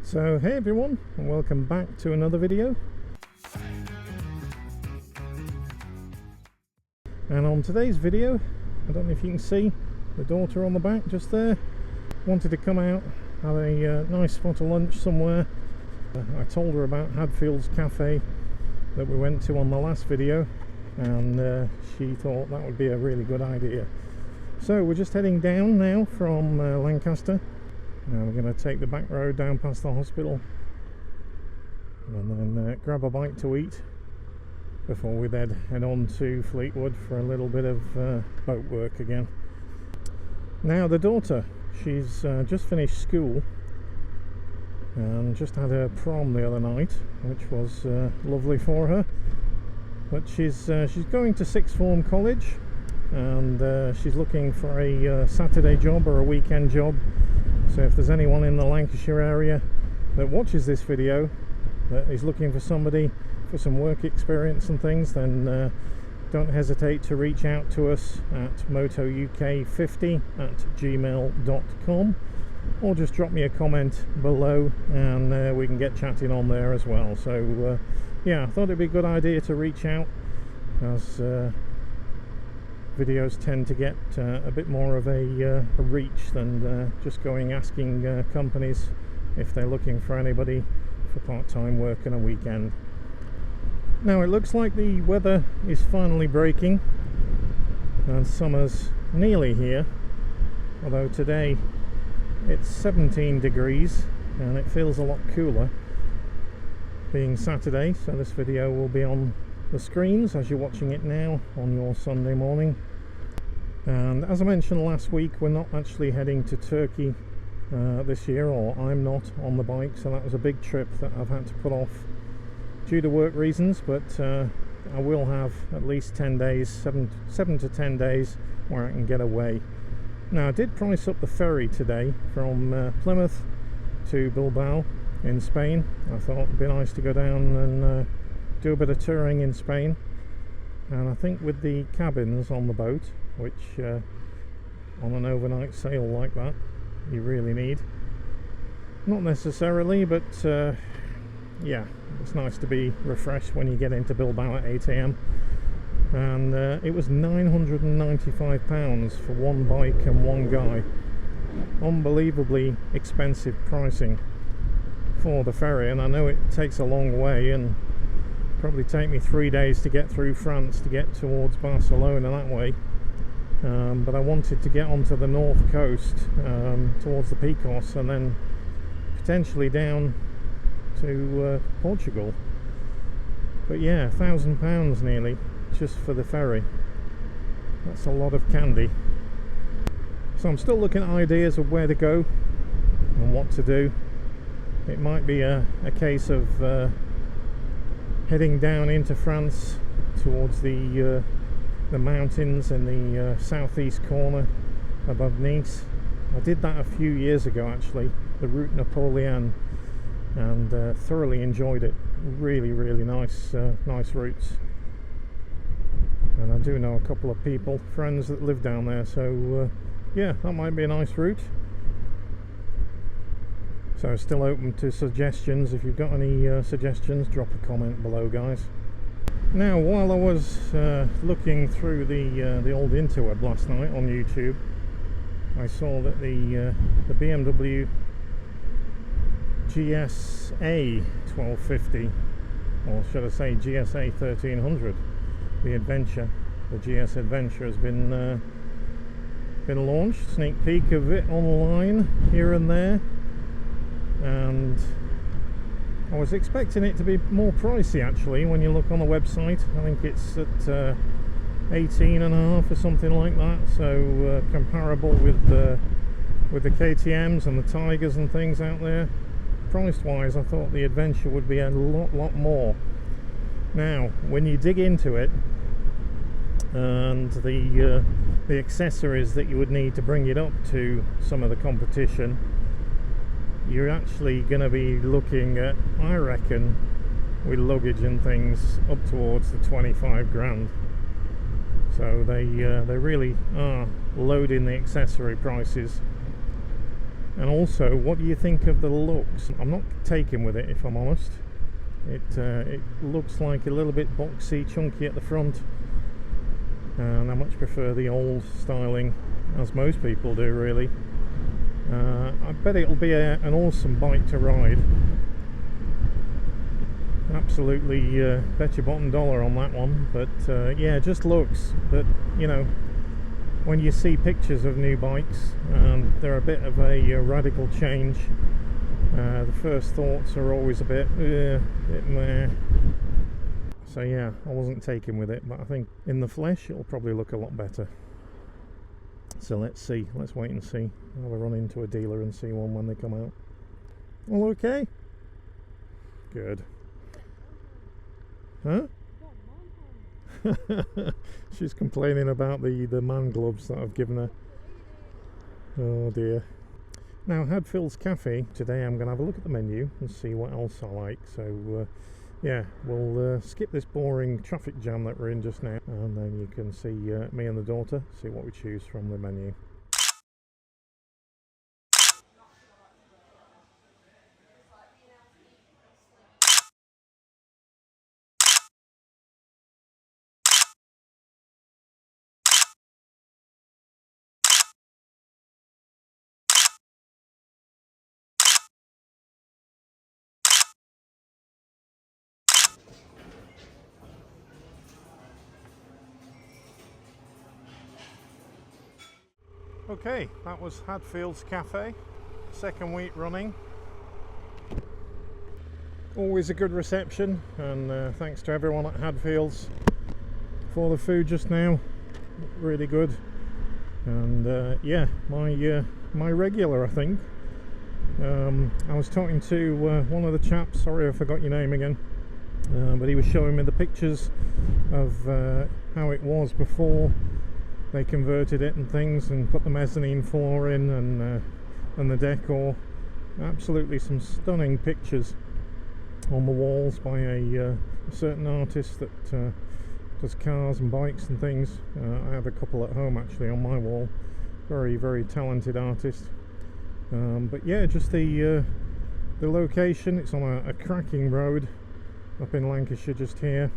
So hey everyone, and welcome back to another video. And on today's video, I don't know if you can see the daughter on the back just there. Wanted to come out, have a nice spot of lunch somewhere. I told her about Hadfields Cafe that we went to on the last video, and she thought that would be a really good idea. So we're just heading down now from Lancaster. We're going to take the back road down past the hospital and then grab a bite to eat before we then head on to Fleetwood for a little bit of boat work again. Now the daughter, she's just finished school and just had her prom the other night, which was lovely for her. But she's going to sixth form college, and she's looking for a Saturday job or a weekend job. So if there's anyone in the Lancashire area that watches this video that is looking for somebody for some work experience and things, then don't hesitate to reach out to us at motouk50@gmail.com, or just drop me a comment below and we can get chatting on there as well. So yeah, I thought it'd be a good idea to reach out, as videos tend to get a bit more of a reach than just going asking companies if they're looking for anybody for part-time work and a weekend. Now it looks like the weather is finally breaking and summer's nearly here, although today it's 17 degrees and it feels a lot cooler being Saturday. So this video will be on the screens as you're watching it now on your Sunday morning. And as I mentioned last week, we're not actually heading to Turkey this year, or I'm not on the bike, so that was a big trip that I've had to put off due to work reasons. But I will have at least 10 days, 7 to 10 days where I can get away. Now I did price up the ferry today from Plymouth to Bilbao in Spain. I thought it'd be nice to go down and do a bit of touring in Spain, and I think with the cabins on the boat, which on an overnight sail like that you really need, not necessarily, but yeah, it's nice to be refreshed when you get into Bilbao at 8 AM. And it was £995 for one bike and one guy. Unbelievably expensive pricing for the ferry, and I know it takes a long way, and probably take me 3 days to get through France to get towards Barcelona that way, but I wanted to get onto the north coast towards the Picos, and then potentially down to Portugal. But yeah, £1,000 nearly just for the ferry. That's a lot of candy. So I'm still looking at ideas of where to go and what to do. It might be a case of heading down into France towards the mountains in the southeast corner above Nice. I did that a few years ago actually, the Route Napoleon, and thoroughly enjoyed it. Really nice nice routes, and I do know a couple of people, friends that live down there, so yeah, that might be a nice route. So still open to suggestions. If you've got any suggestions, drop a comment below, guys. Now while I was looking through the old interweb last night on YouTube, I saw that the BMW GSA 1250, or should I say GSA 1300, the Adventure, the GS Adventure, has been launched. Sneak peek of it online here and there, and I was expecting it to be more pricey actually. When you look on the website, I think it's at 18.5 or something like that, so comparable with the KTMs and the Tigers and things out there. Price wise, I thought the Adventure would be a lot more. Now when you dig into it and the accessories that you would need to bring it up to some of the competition, you're actually going to be looking at, I reckon, with luggage and things, up towards the 25 grand. So they really are loading the accessory prices. And also, what do you think of the looks? I'm not taken with it, if I'm honest. It looks like a little bit boxy, chunky at the front, and I much prefer the old styling, as most people do really. I bet it'll be an awesome bike to ride. Absolutely bet your bottom dollar on that one. But yeah, just looks. But you know, when you see pictures of new bikes, they're a bit of a radical change. The first thoughts are always a bit meh. So yeah, I wasn't taken with it, but I think in the flesh it'll probably look a lot better. So let's see, let's wait and see. I'll have a run into a dealer and see one when they come out. All okay? Good. Huh? She's complaining about the man gloves that I've given her. Oh dear. Now, Hadfields Cafe, today I'm going to have a look at the menu and see what else I like. So yeah, we'll skip this boring traffic jam that we're in just now, and then you can see me and the daughter, see what we choose from the menu. Okay, that was Hadfields Cafe, second week running. Always a good reception, and thanks to everyone at Hadfields for the food just now. Really good. And yeah, my regular, I think. I was talking to one of the chaps, sorry I forgot your name again, but he was showing me the pictures of how it was before they converted it and things, and put the mezzanine floor in, and the decor. Absolutely some stunning pictures on the walls by a certain artist that does cars and bikes and things. I have a couple at home actually on my wall. Very, very talented artist. But yeah, just the location. It's on a cracking road up in Lancashire just here,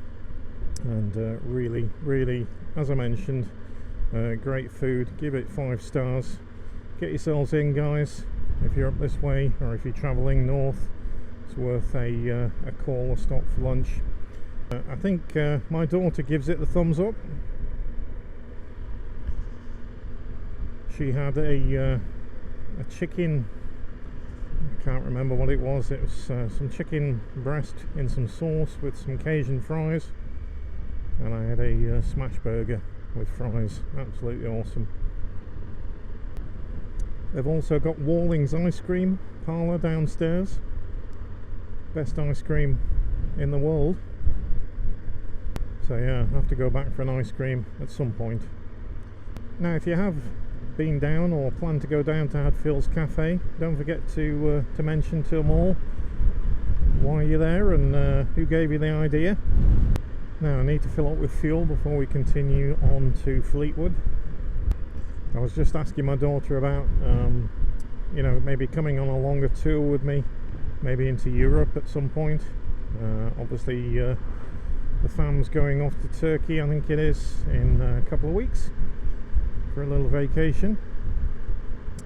and really, really, as I mentioned, great food. Give it 5 stars. Get yourselves in, guys, if you're up this way, or if you're travelling north. It's worth a call or stop for lunch. I think my daughter gives it the thumbs up. She had a chicken, I can't remember what it was. It was some chicken breast in some sauce with some Cajun fries, and I had a smash burger with fries. Absolutely awesome. They've also got Walling's ice cream parlour downstairs. Best ice cream in the world. So yeah, I have to go back for an ice cream at some point. Now, if you have been down or plan to go down to Hadfields Cafe, don't forget to mention to them all why you're there and who gave you the idea. Now I need to fill up with fuel before we continue on to Fleetwood. I was just asking my daughter about you know, maybe coming on a longer tour with me, maybe into Europe at some point. Obviously the fam's going off to Turkey, I think it is, in a couple of weeks for a little vacation,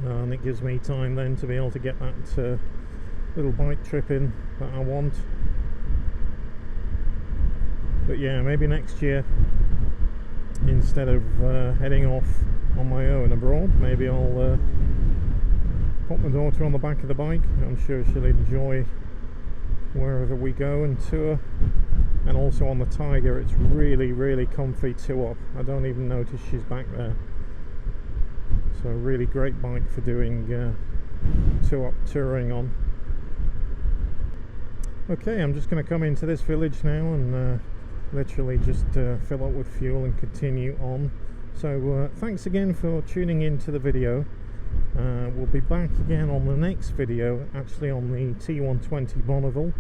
and it gives me time then to be able to get that little bike trip in that I want. But yeah, maybe next year, instead of heading off on my own abroad, maybe I'll put my daughter on the back of the bike. I'm sure she'll enjoy wherever we go and tour. And also on the Tiger, it's really, really comfy two-up. I don't even notice she's back there. So a really great bike for doing two-up touring on. Okay, I'm just going to come into this village now and literally just fill up with fuel and continue on. So thanks again for tuning in to the video. We'll be back again on the next video, actually on the T120 Bonneville,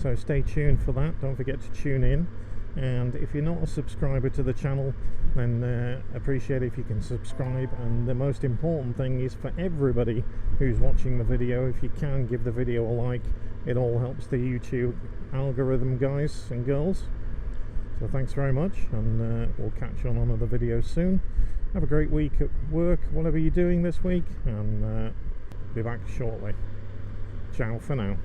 so stay tuned for that. Don't forget to tune in. And if you're not a subscriber to the channel, then appreciate it if you can subscribe. And the most important thing is for everybody who's watching the video, if you can give the video a like, it all helps the YouTube algorithm, guys and girls. So thanks very much, and we'll catch you on another video soon. Have a great week at work, whatever you're doing this week, and be back shortly. Ciao for now.